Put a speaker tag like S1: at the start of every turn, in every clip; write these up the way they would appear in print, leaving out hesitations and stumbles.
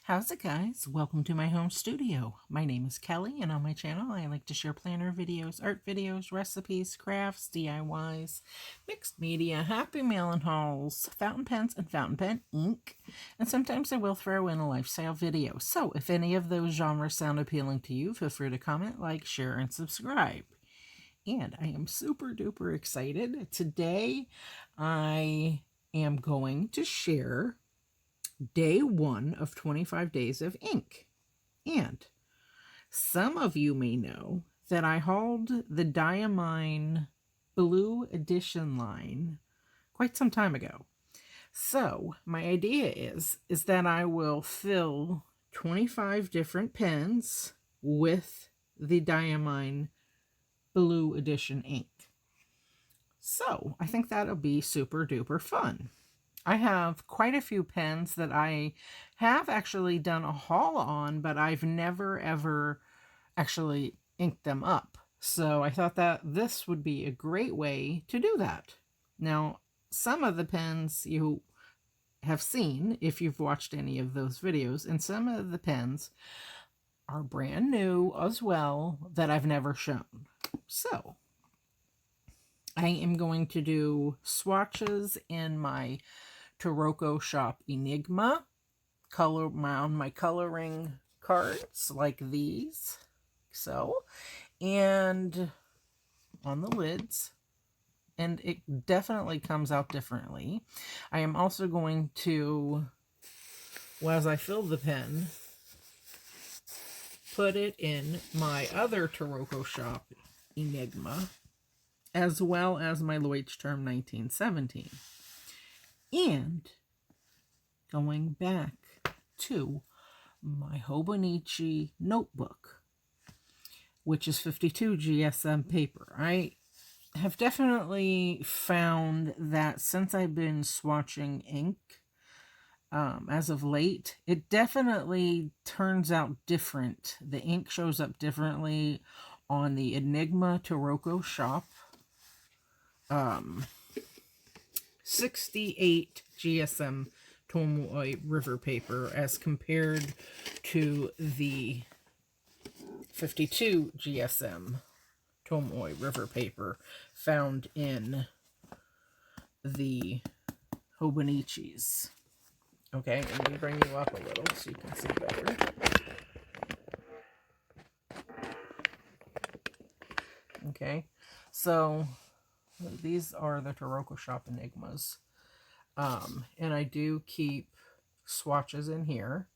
S1: How's it, guys? Welcome to my home studio. My name is Kelly, and on my channel I like to share planner videos, art videos, recipes, crafts, DIYs, mixed media, happy mail and hauls, fountain pens and fountain pen ink, and sometimes I will throw in a lifestyle video. So if any of those genres sound appealing to you, feel free to comment, like, share, and subscribe. And I am super duper excited. Today I am going to share day 1 of 25 days of ink. And some of you may know that I hauled the Diamine Blue Edition Line quite some time ago. So my idea is that I will fill 25 different pens with the Diamine Blue Edition ink. So I think that'll be super duper fun. I have quite a few pens that I have actually done a haul on, but I've never ever actually inked them up. So I thought that this would be a great way to do that. Now, some of the pens you have seen if you've watched any of those videos, and some of the pens are brand new as well that I've never shown. So I am going to do swatches in my Taroko Shop Enigma on my coloring cards like these, so, and on the lids, and it definitely comes out differently. I am also going to, well, as I fill the pen, put it in my other Taroko Shop Enigma, as well as my Bulletjournal 1917. And going back to my Hobonichi notebook, which is 52 GSM paper. I have definitely found that since I've been swatching ink as of late, it definitely turns out different. The ink shows up differently on the Enigma Taroko Shop 68 GSM Tomoe River paper as compared to the 52 GSM Tomoe River paper found in the Hobonichis. Okay, let me bring you up a little so you can see better. Okay, so these are the Taroko Shop Enigmas. And I do keep swatches in here.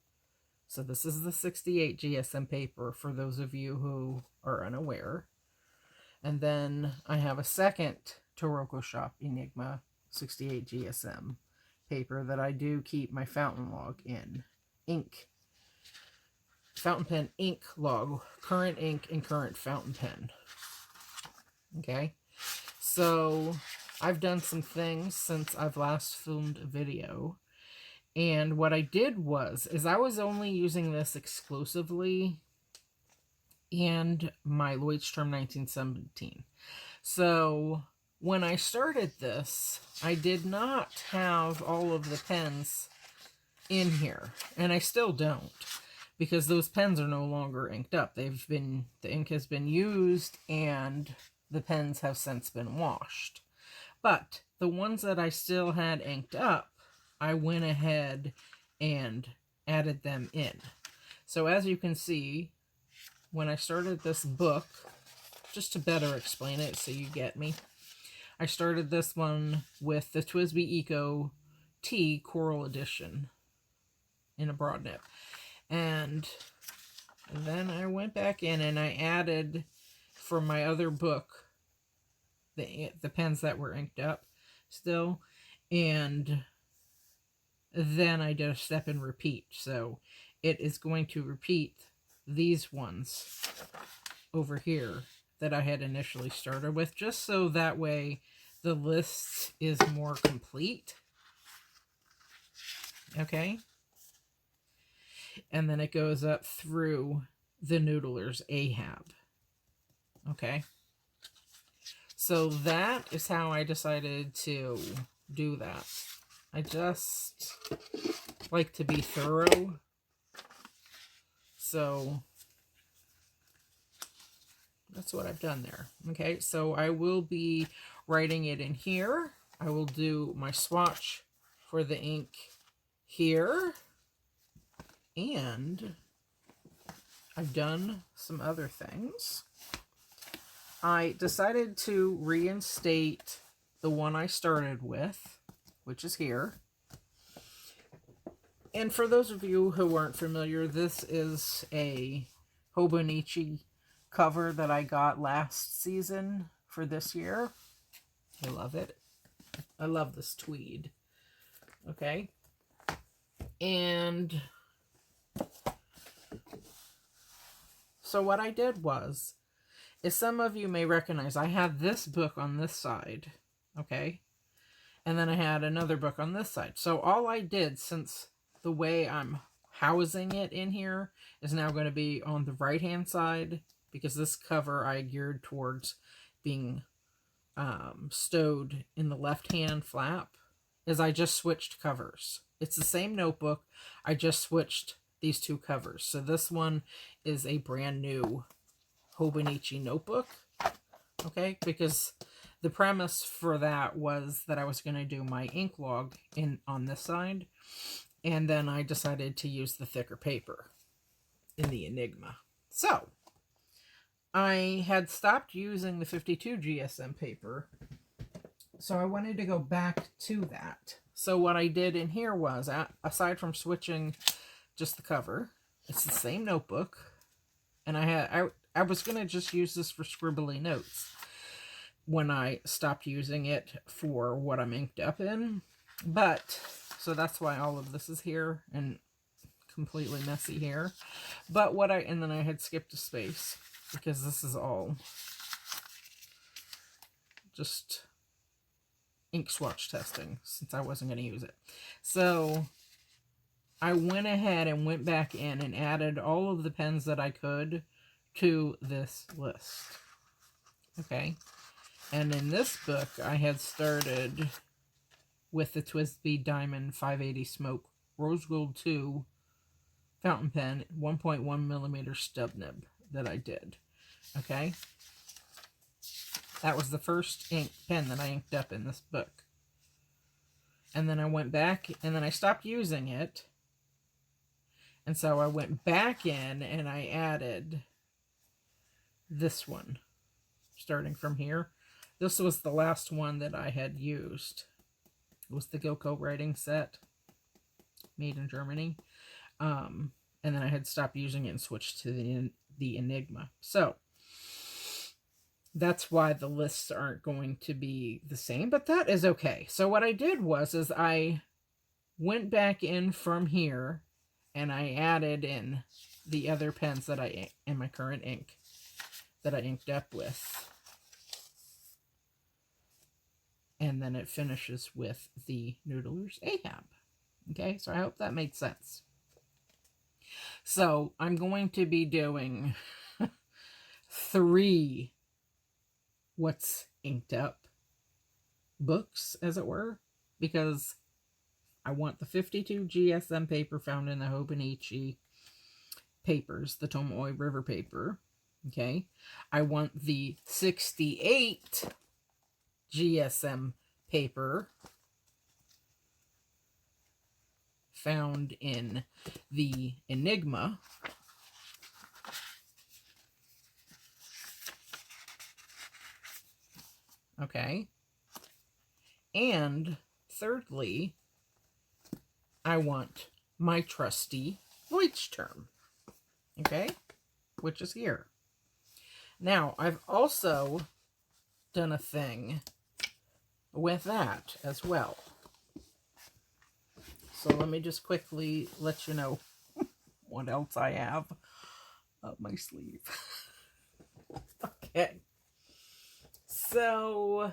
S1: So this is the 68 GSM paper for those of you who are unaware. And then I have a second Taroko Shop Enigma 68 GSM paper that I do keep my fountain log in. Ink. Fountain pen ink log. Current ink and current fountain pen. Okay. So I've done some things since I've last filmed a video. And what I did is I was only using this exclusively in my Bulletjournal 1917. So when I started this, I did not have all of the pens in here. And I still don't, because those pens are no longer inked up. The ink has been used and the pens have since been washed. But the ones that I still had inked up, I went ahead and added them in. So as you can see, when I started this book, just to better explain it so you get me, I started this one with the TWSBI Eco T Coral Edition in a broad nib. And then I went back in and I added, for my other book, the pens that were inked up still, and then I did a step and repeat. So it is going to repeat these ones over here that I had initially started with, just so that way the list is more complete. Okay, and then it goes up through the Noodler's Ahab. Okay, so that is how I decided to do that. I just like to be thorough So that's what I've done there. Okay, so I will be writing it in here. I will do my swatch for the ink here. And I've done some other things. I decided to reinstate the one I started with, which is here. And for those of you who aren't familiar, this is a Hobonichi cover that I got last season for this year. I love it. I love this tweed. Okay. And so what I did was, as some of you may recognize, I had this book on this side. Okay. And then I had another book on this side. So all I did, since the way I'm housing it in here is now going to be on the right hand side, because this cover I geared towards being stowed in the left hand flap, is I just switched covers. It's the same notebook, I just switched these two covers. So this one is a brand new Hobonichi notebook, okay, because the premise for that was that I was going to do my ink log on this side, and then I decided to use the thicker paper in the Enigma. So I had stopped using the 52 GSM paper, so I wanted to go back to that. So what I did in here was, aside from switching just the cover, it's the same notebook, and I was going to just use this for scribbly notes when I stopped using it for what I'm inked up in. But, so that's why all of this is here and completely messy here. But and then I had skipped a space because this is all just ink swatch testing since I wasn't going to use it. So I went ahead and went back in and added all of the pens that I could to this list. Okay. And in this book, I had started with the TWSBI Diamond 580 Smoke Rose Gold 2 fountain pen, 1.1 millimeter stub nib that I did. Okay. That was the first pen that I inked up in this book. And then I went back, and then I stopped using it. And so I went back in and I added this one, starting from here. This was the last one that I had used. It was the Gilco writing set, made in Germany. And then I had stopped using it and switched to the Enigma. So that's why the lists aren't going to be the same, but that is okay. So what I did was I went back in from here and I added in the other pens that in my current ink that I inked up with. And then it finishes with the Noodler's Ahab. Okay, so I hope that made sense. So I'm going to be doing 3 what's inked up books, as it were, because I want the 52 GSM paper found in the Hobonichi papers, the Tomoe River paper. Okay, I want the 68 GSM paper found in the Enigma. Okay. And thirdly, I want my trusty Bulletjournal. Okay? Which is here. Now, I've also done a thing with that as well. So let me just quickly let you know what else I have up my sleeve. Okay. So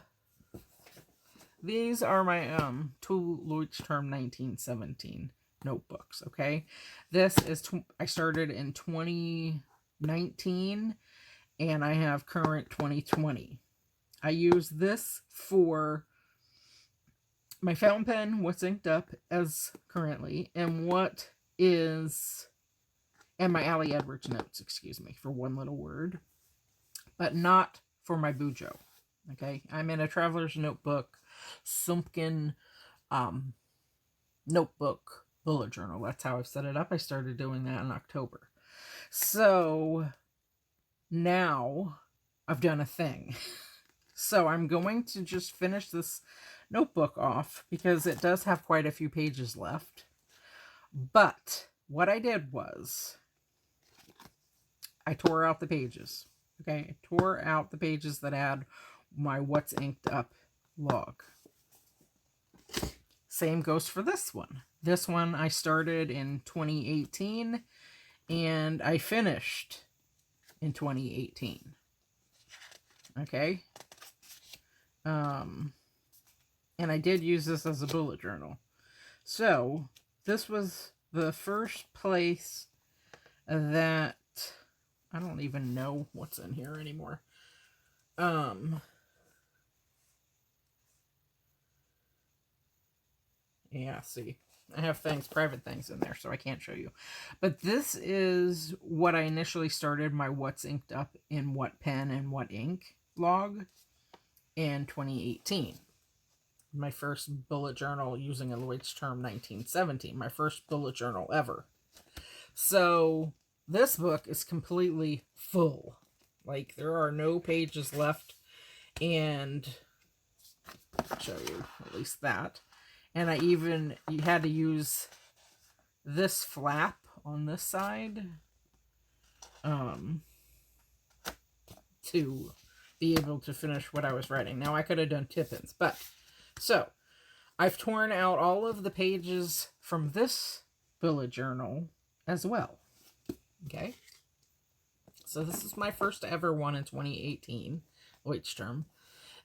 S1: these are my Bulletjournal 1917 notebooks, okay? This is, I started in 2019 and I have current 2020. I use this for my fountain pen, what's inked up as currently, and what is and my Allie Edwards notes, excuse me, for one little word, but not for my Bujo. Okay, I'm in a Traveler's Notebook, Sumpkin notebook bullet journal. That's how I've set it up. I started doing that in October. So now I've done a thing. So I'm going to just finish this notebook off because it does have quite a few pages left. But what I did was I tore out the pages. Okay, I tore out the pages that had my What's Inked Up log. Same goes for this one. This one I started in 2018 and I finished in 2018. Okay. And I did use this as a bullet journal. So this was the first place that I don't even know what's in here anymore. Yeah, see, I have things, private things in there, so I can't show you. But this is what I initially started my What's Inked Up in What Pen and What Ink log in 2018. My first bullet journal using a Lloyd's Term 1917. My first bullet journal ever. So this book is completely full. Like, there are no pages left, and I'll show you at least that. And you had to use this flap on this side to be able to finish what I was writing. Now, I could have done tip-ins, but so I've torn out all of the pages from this bullet journal as well. Okay, so this is my first ever one in 2018, Lloyd's Term.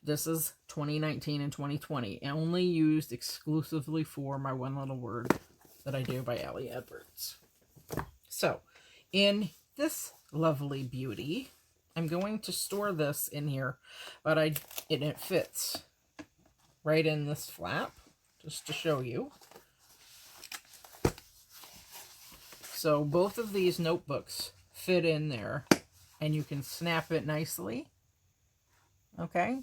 S1: This is 2019 and 2020, and only used exclusively for my one little word that I do by Allie Edwards. So, in this lovely beauty, I'm going to store this in here, but it fits right in this flap, just to show you. So both of these notebooks fit in there, and you can snap it nicely. Okay,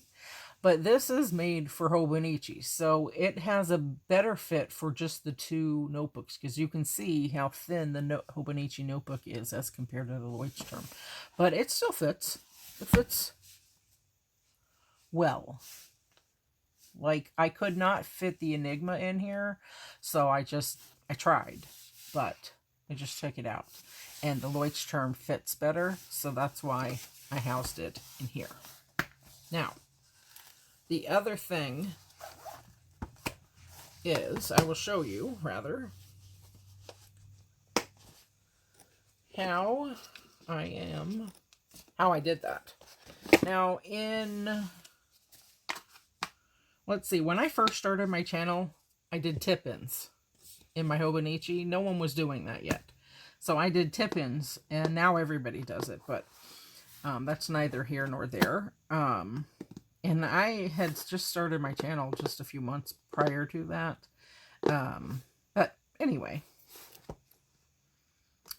S1: but this is made for Hobonichi, so it has a better fit for just the two notebooks, because you can see how thin the Hobonichi notebook is as compared to the Lloyd's Term. But it still fits. It fits well. Like, I could not fit the Enigma in here, so I tried, but I just took it out. And the Lloyd's Term fits better, so that's why I housed it in here. Now, the other thing is, I will show you, rather, how I did that. Now, let's see, when I first started my channel, I did tip-ins in my Hobonichi. No one was doing that yet. So I did tip-ins, and now everybody does it, but that's neither here nor there. And I had just started my channel just a few months prior to that. But anyway,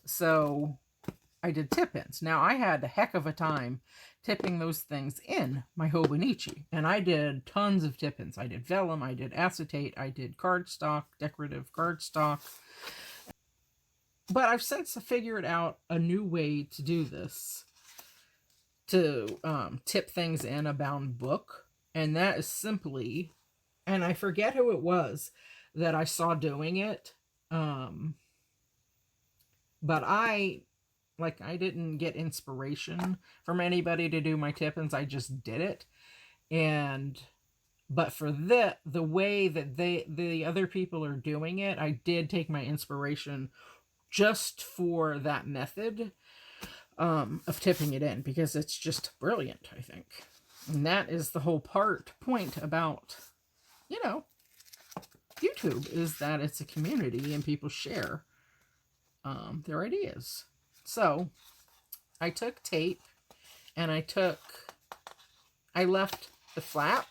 S1: so I did tip-ins. Now, I had a heck of a time tipping those things in my Hobonichi, and I did tons of tip-ins. I did vellum, I did acetate, I did cardstock, decorative cardstock. But I've since figured out a new way to do this, to tip things in a bound book, and that is simply, and I forget who it was that I saw doing it, but I didn't get inspiration from anybody to do my tip-ins. I just did it. But for the way that the other people are doing it, I did take my inspiration just for that method of tipping it in, because it's just brilliant, I think. And that is the whole point about, YouTube, is that it's a community and people share their ideas. So I took tape and I left the flap,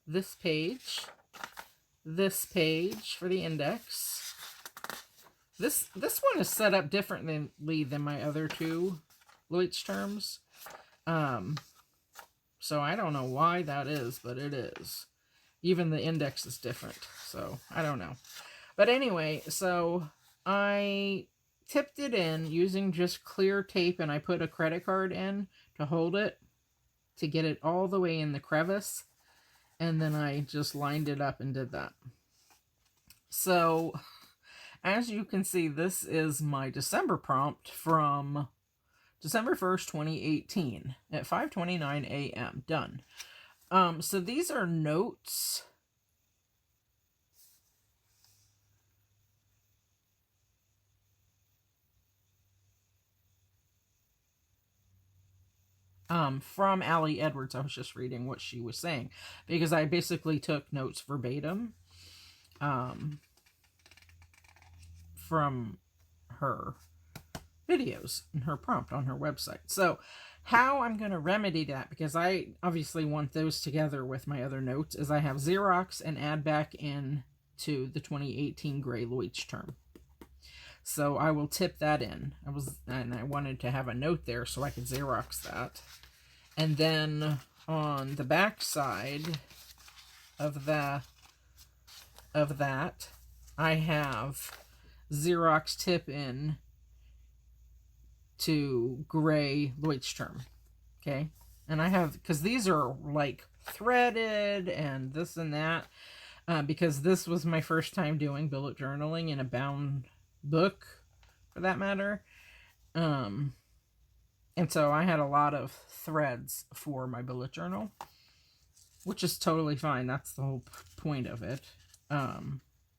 S1: this page for the index, This one is set up differently than my other two Leuchtturms. So I don't know why that is, but it is. Even the index is different, so I don't know. But anyway, so I tipped it in using just clear tape, and I put a credit card in to hold it, to get it all the way in the crevice, and then I just lined it up and did that. So, as you can see, this is my December prompt from December 1st, 2018 at 5:29 a.m. Done. So these are notes. From Allie Edwards. I was just reading what she was saying because I basically took notes verbatim from her videos and her prompt on her website. So how I'm going to remedy that, because I obviously want those together with my other notes, is I have Xerox and add back in to the 2018 gray Leuchtturm. So I will tip that in. I wanted to have a note there so I could Xerox that. And then on the back side of that, I have Xerox tip in to gray Leuchtturm. Okay? And I have, because these are like threaded and this and that, because this was my first time doing bullet journaling in a bound book, for that matter. And so I had a lot of threads for my bullet journal, which is totally fine. That's the whole point of it.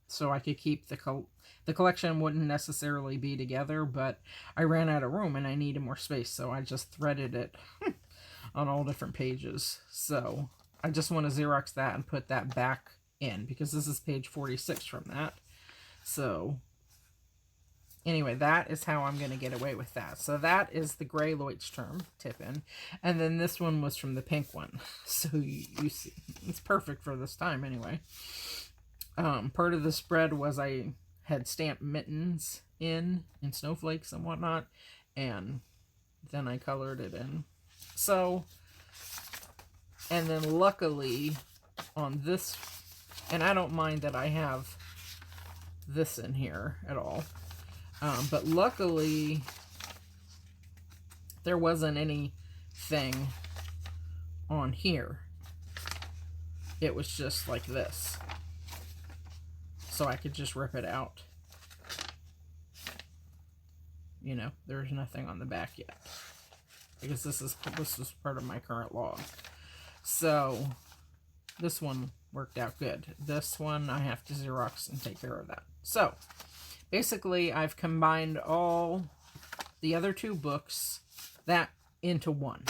S1: So I could keep the collection wouldn't necessarily be together, but I ran out of room and I needed more space, so I just threaded it on all different pages. So I just want to Xerox that and put that back in, because this is page 46 from that. So anyway, that is how I'm going to get away with that. So that is the gray Leuchtturm tip-in. And then this one was from the pink one. So you see, it's perfect for this time anyway. Part of the spread was I had stamped mittens in snowflakes and whatnot. And then I colored it in. So, and then luckily on this, and I don't mind that I have this in here at all. But luckily, there wasn't anything on here. It was just like this. So I could just rip it out. You know, there's nothing on the back yet, because this is part of my current log. So this one worked out good. This one I have to Xerox and take care of that. So basically, I've combined all the other two books that into one.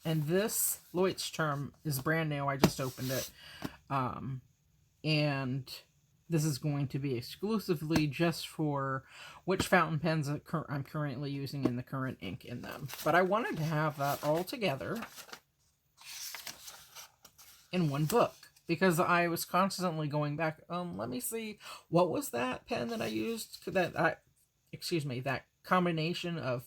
S1: And this Leuchtturm is brand new. I just opened it. And this is going to be exclusively just for which fountain pens I'm currently using and the current ink in them. But I wanted to have that all together in one book, because I was constantly going back, let me see, what was that pen that I used? That combination of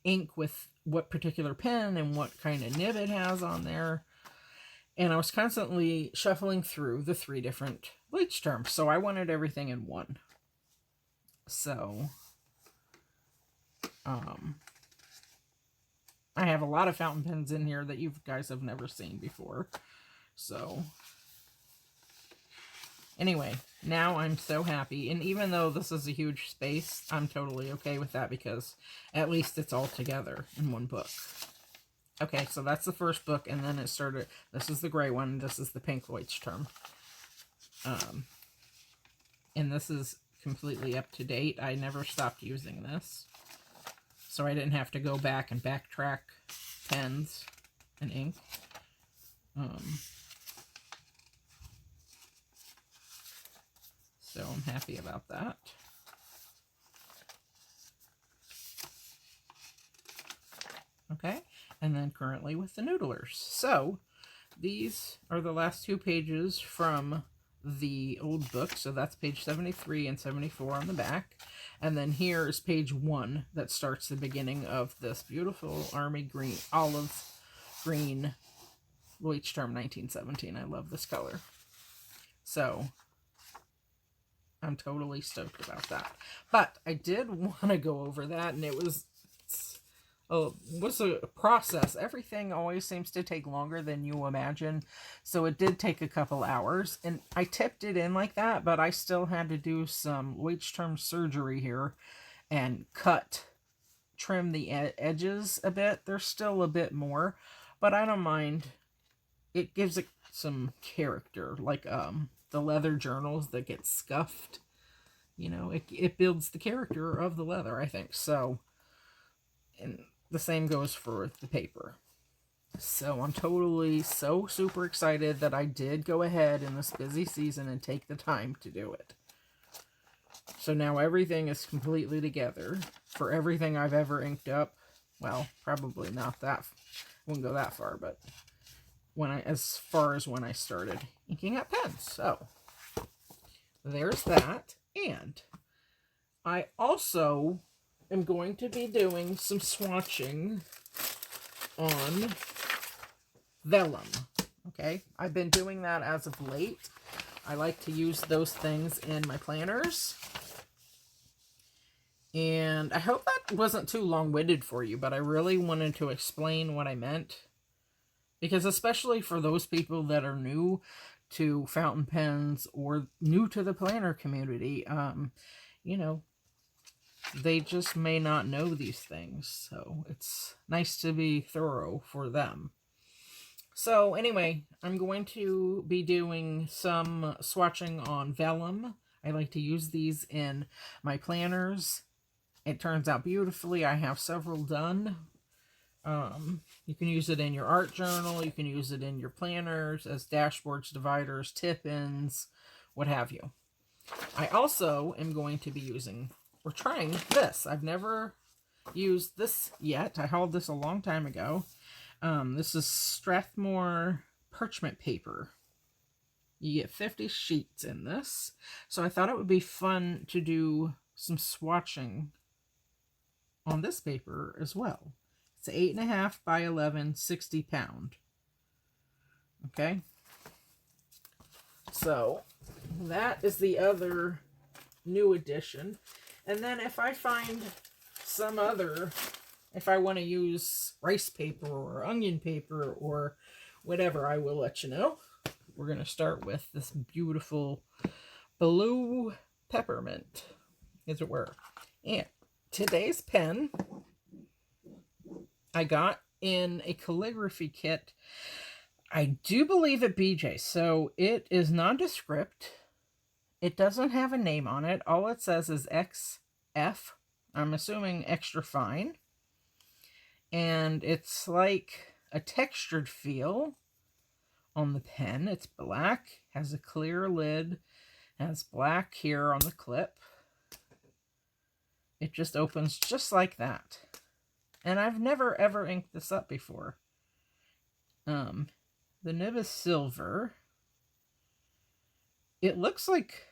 S1: ink with what particular pen and what kind of nib it has on there. And I was constantly shuffling through the 3 different Leuchtturms, so I wanted everything in one. So, I have a lot of fountain pens in here that you guys have never seen before. So, anyway, now I'm so happy. And even though this is a huge space, I'm totally okay with that, because at least it's all together in one book. Okay, so that's the first book, and then it started. This is the gray one. This is the pink Leuchtturm. And this is completely up to date. I never stopped using this, so I didn't have to go back and backtrack pens and ink. So I'm happy about that. Okay, and then currently with the Noodlers. So these are the last 2 pages from the old book. So that's page 73 and 74 on the back. And then here is page 1 that starts the beginning of this beautiful army green, olive green Bulletjournal 1917. I love this color. So I'm totally stoked about that. But I did want to go over that, and it was a process. Everything always seems to take longer than you imagine. So it did take a couple hours, and I tipped it in like that, but I still had to do some Bulletjournal surgery here and trim the edges a bit. There's still a bit more, but I don't mind. It gives it some character, like the leather journals that get scuffed. You know, it builds the character of the leather, I think. So, and the same goes for the paper. So I'm totally so super excited that I did go ahead in this busy season and take the time to do it. So now everything is completely together for everything I've ever inked up. Well, probably not that, wouldn't go that far, but as far as when I started inking up pens. So there's that. And I also am going to be doing some swatching on vellum. Okay, I've been doing that as of late. I like to use those things in my planners. And I hope that wasn't too long-winded for you, but I really wanted to explain what I meant. Because especially for those people that are new to fountain pens or new to the planner community, you know, they just may not know these things. So it's nice to be thorough for them. So anyway, I'm going to be doing some swatching on vellum. I like to use these in my planners. It turns out beautifully. I have several done. You can use it in your art journal. You can use it in your planners as dashboards, dividers, tip-ins, what have you. I also am going to be using, or trying this. I've never used this yet. I hauled this a long time ago. This is Strathmore Parchment paper. You get 50 sheets in this. So I thought it would be fun to do some swatching on this paper as well. It's 8.5 by 11, 60 pound. Okay. So that is the other new edition. And then if I find some other, if I want to use rice paper or onion paper or whatever, I will let you know. We're going to start with this beautiful blue peppermint, as it were. And today's pen I got in a calligraphy kit. I do believe at BJ. So it is nondescript. It doesn't have a name on it. All it says is XF. I'm assuming extra fine. And it's like a textured feel on the pen. It's black, has a clear lid, has black here on the clip. It just opens just like that. And I've never ever inked this up before. The nib is silver. It looks like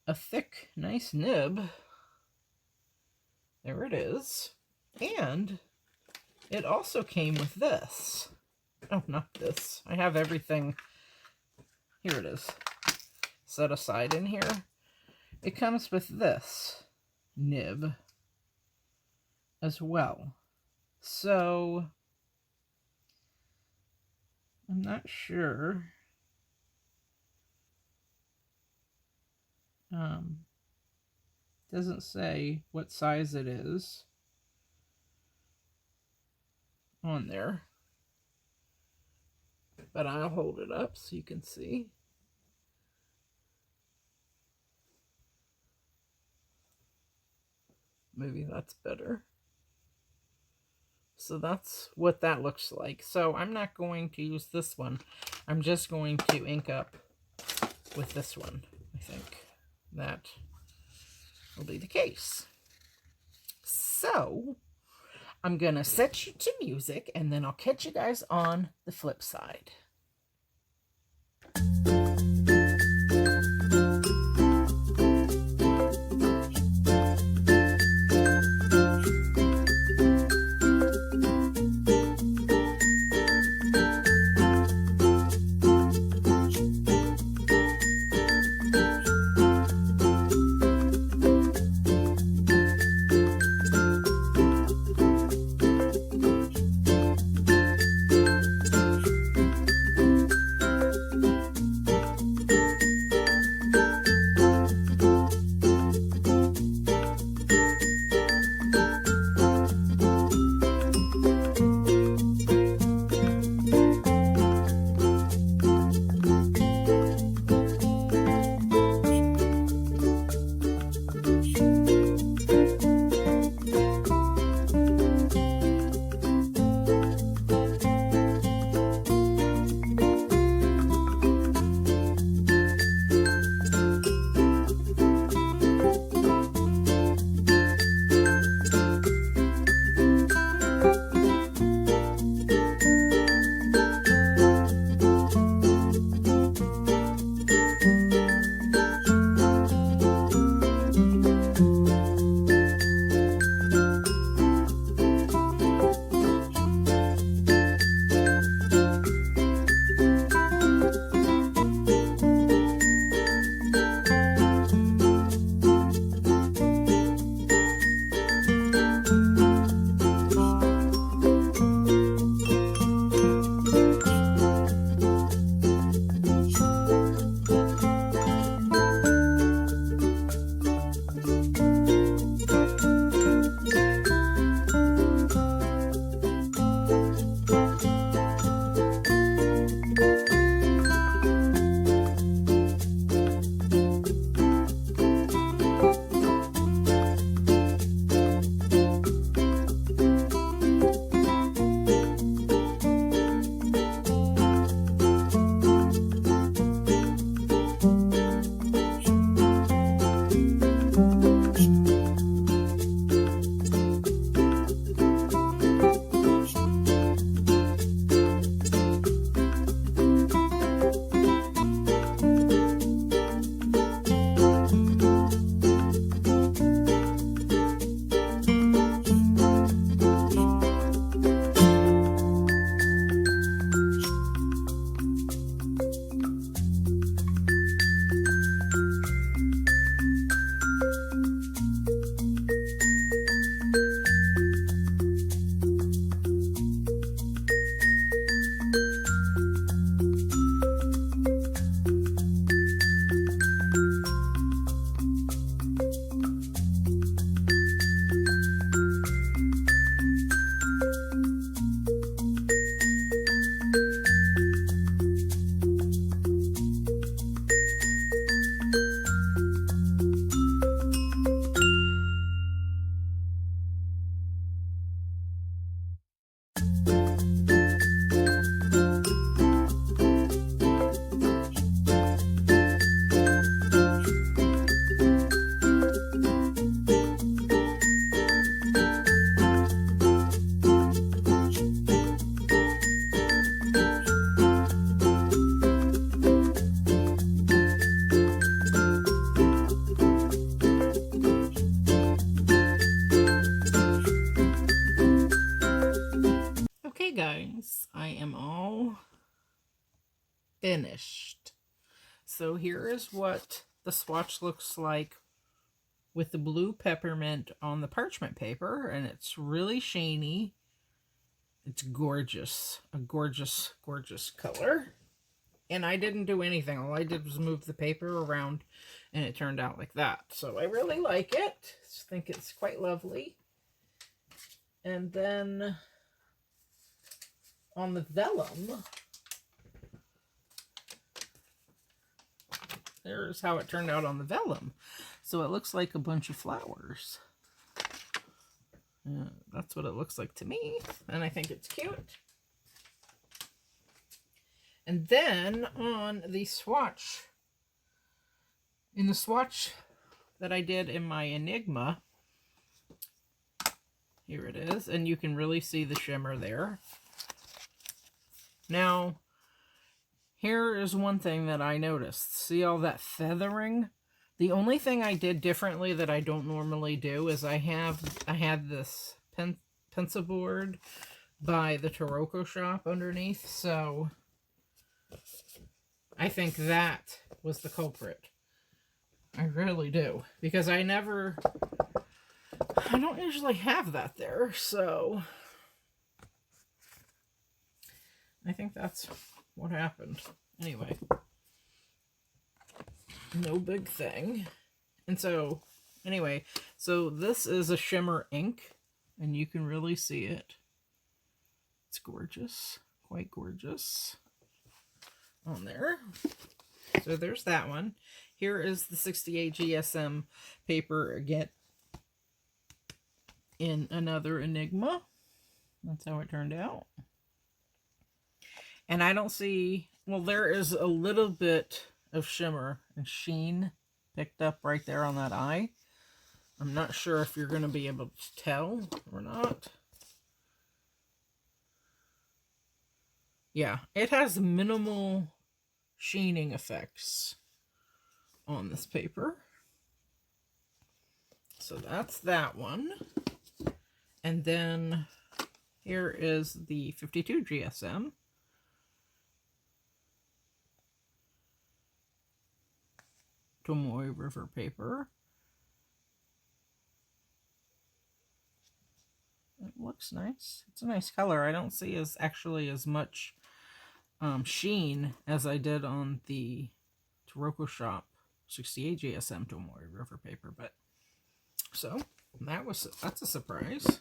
S1: a thick, nice nib. There it is. And it also came with this. Oh, not this. I have everything. Here it is. Set aside in here. It comes with this nib as well. So I'm not sure. Doesn't say what size it is on there, but I'll hold it up so you can see. Maybe that's better. So that's what that looks like. So I'm not going to use this one. I'm just going to ink up with this one. I think that will be the case. So I'm going to set you to music, and then I'll catch you guys on the flip side. guys, I am all finished. So here is what the swatch looks like with the blue peppermint on the parchment paper, and it's really shiny. It's gorgeous. A gorgeous, gorgeous color. And I didn't do anything. All I did was move the paper around, and it turned out like that. So I really like it. I think it's quite lovely. And then on the vellum, there's how it turned out on the vellum. So it looks like a bunch of flowers. That's what it looks like to me, and I think it's cute. And then on the swatch, in the swatch that I did in my Enigma, here it is, and you can really see the shimmer there. Now, here is one thing that I noticed. See all that feathering? The only thing I did differently that I don't normally do is I had this pencil board by the Taroko shop underneath, so I think that was the culprit. I really do. Because I don't usually have that there, so I think that's what happened. Anyway, no big thing. And so, anyway, so this is a shimmer ink, and you can really see it. It's gorgeous, quite gorgeous on there. So there's that one. Here is the 68 GSM paper again in another Enigma. That's how it turned out. And I don't see, well, there is a little bit of shimmer and sheen picked up right there on that eye. I'm not sure if you're going to be able to tell or not. Yeah, it has minimal sheening effects on this paper. So that's that one. And then here is the 52 GSM. Tomoe River paper. It looks nice. It's a nice color. I don't see actually as much sheen as I did on the Taroko shop 68 GSM Tomoe River paper, but so that's a surprise.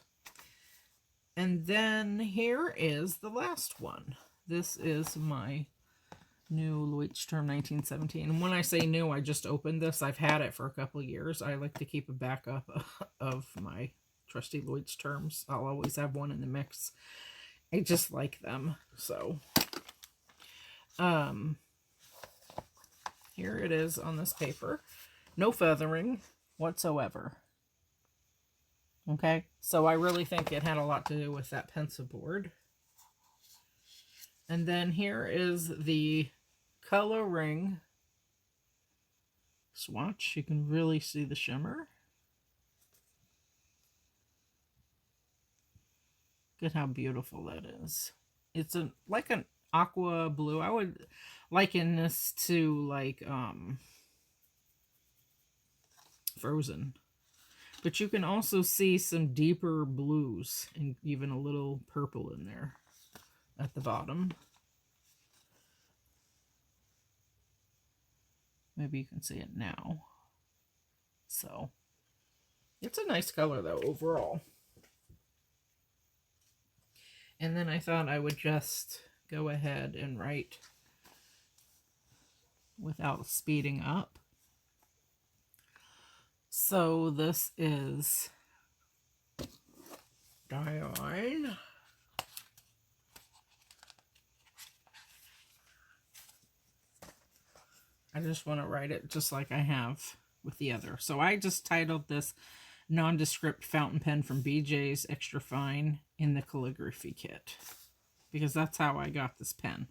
S1: And then here is the last one. This is my new Bulletjournal 1917. And when I say new, I just opened this. I've had it for a couple of years. I like to keep a backup of my trusty Bulletjournals. I'll always have one in the mix. I just like them. So, here it is on this paper. No feathering whatsoever. Okay, so I really think it had a lot to do with that pencil board. And then here is the coloring swatch. You can really see the shimmer. Look at how beautiful that is. It's like an aqua blue. I would liken this to like Frozen. But you can also see some deeper blues and even a little purple in there at the bottom. Maybe you can see it now. So, it's a nice color though, overall. And then I thought I would just go ahead and write without speeding up. So this is Diamine. I just want to write it just like I have with the other. So I just titled this Nondescript Fountain Pen from BJ's Extra Fine in the Calligraphy Kit, because that's how I got this pen.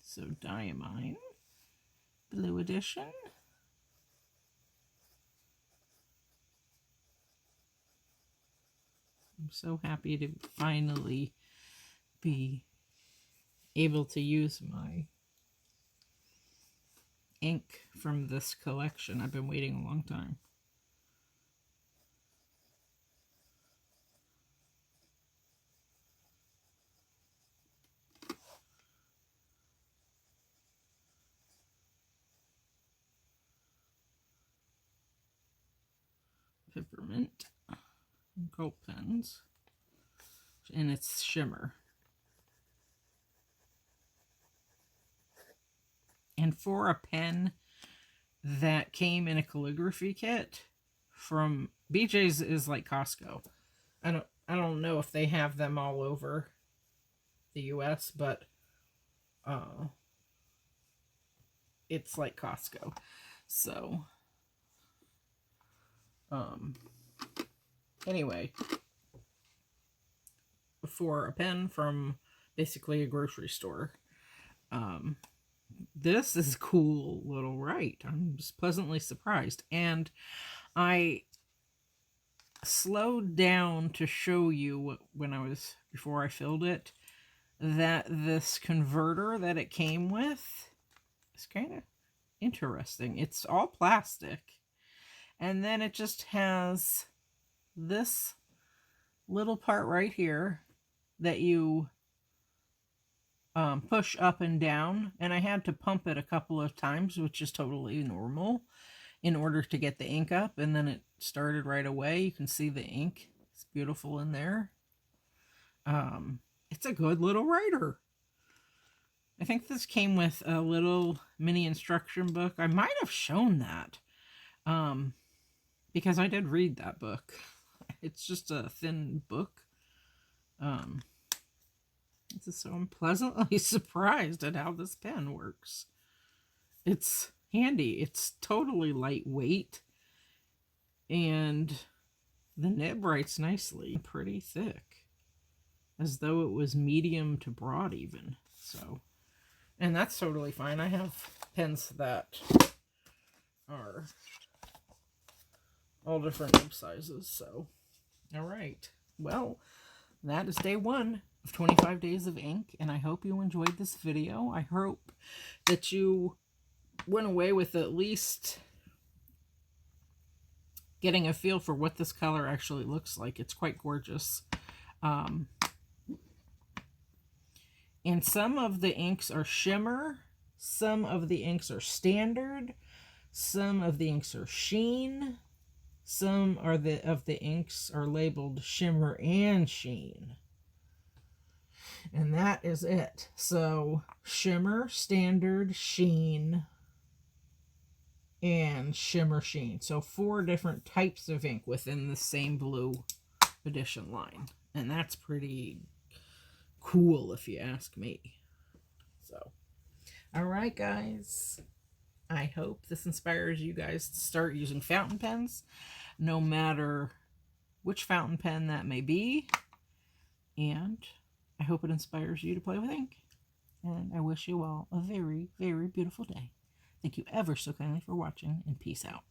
S1: So Diamine Blue Edition. I'm so happy to finally be able to use my ink from this collection. I've been waiting a long time. Peppermint and gold pens, and it's shimmer. And for a pen that came in a calligraphy kit from BJ's is like Costco. I don't know if they have them all over the US, but it's like Costco. So anyway, for a pen from basically a grocery store, this is a cool little write. I'm just pleasantly surprised. And I slowed down to show you before I filled it, that this converter that it came with is kind of interesting. It's all plastic. And then it just has this little part right here that you push up and down, and I had to pump it a couple of times, which is totally normal, in order to get the ink up, and then it started right away. You can see the ink. It's beautiful in there. It's a good little writer. I think this came with a little mini instruction book. I might have shown that, because I did read that book. It's just a thin book. So I'm pleasantly surprised at how this pen works. It's handy. It's totally lightweight. And the nib writes nicely. Pretty thick. As though it was medium to broad even. So, and that's totally fine. I have pens that are all different nib sizes. So, alright. Well, that is day 1 of 25 days of ink, and I hope you enjoyed this video. I hope that you went away with at least getting a feel for what this color actually looks like. It's quite gorgeous. And some of the inks are shimmer, some of the inks are standard, some of the inks are sheen, some of the inks are labeled shimmer and sheen. And that is it. So, shimmer, standard, sheen, and shimmer sheen. So 4 different types of ink within the same blue edition line. And that's pretty cool if you ask me. So, alright guys. I hope this inspires you guys to start using fountain pens, no matter which fountain pen that may be. And I hope it inspires you to play with ink. And I wish you all a very, very beautiful day. Thank you ever so kindly for watching, and peace out.